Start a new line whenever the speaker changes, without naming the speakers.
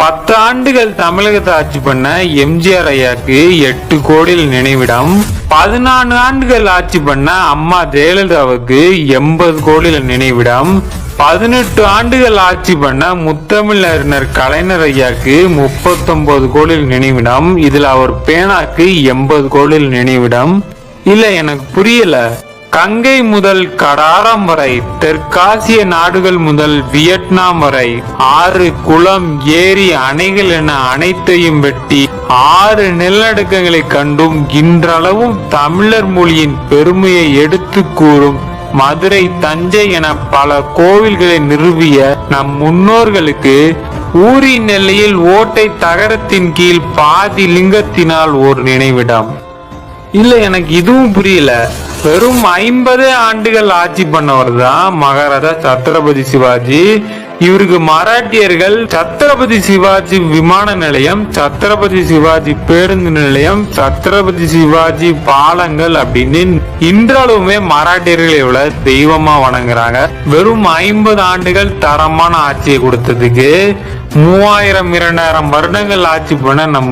10 ஆண்டுகள் தமிழகத்தை ஆட்சி பண்ண எம்ஜிஆர் ஐயாக்கு 8 கோடியில் நினைவிடம். 14 ஆண்டுகள் ஆட்சி பண்ண அம்மா ஜெயலலிதாவுக்கு 80 கோடியில் நினைவிடம். 18 ஆண்டுகள் ஆட்சி பண்ண முத்தமிழறிஞர் கலைஞர் ஐயாக்கு 39 கோடியில் நினைவிடம். இதுல அவர் பேனாக்கு 80 கோடியில் நினைவிடம். இல்ல எனக்கு புரியல. கங்கை முதல் கடாரம் வரை, தெற்காசிய நாடுகள் முதல் வியட்நாம் வரை, ஆறு குளம் ஏரி அணைகள் என அனைத்தையும் வெட்டி 6 நிலநடுக்கங்களை கண்டும் இன்றளவும் தமிழர் மொழியின் பெருமையை எடுத்து கூறும் மதுரை, தஞ்சை என பல கோவில்களை நிறுவிய நம் முன்னோர்களுக்கு ஊரி நெல்லையில் ஓட்டை தகரத்தின் கீழ் பாதி லிங்கத்தினால் ஒரு நினைவிடம். இல்ல எனக்கு இதுவும் புரியல. வெறும் 50 ஆண்டுகள் ஆட்சி பண்ணவர் தான் மகாராஜா சத்ரபதி சிவாஜி. இவருக்கு மராட்டியர்கள் சத்ரபதி சிவாஜி விமான நிலையம், சத்ரபதி சிவாஜி பேருந்து நிலையம், சத்ரபதி சிவாஜி பாலங்கள் அப்படின்னு இன்றளவுமே மராட்டியர்கள் இவ்வளவு தெய்வமா வணங்குறாங்க. வெறும் 50 ஆண்டுகள் தரமான ஆட்சியை கொடுத்ததுக்கு 3000 2000 வருடங்கள் ஆட்சி பண்ண நம்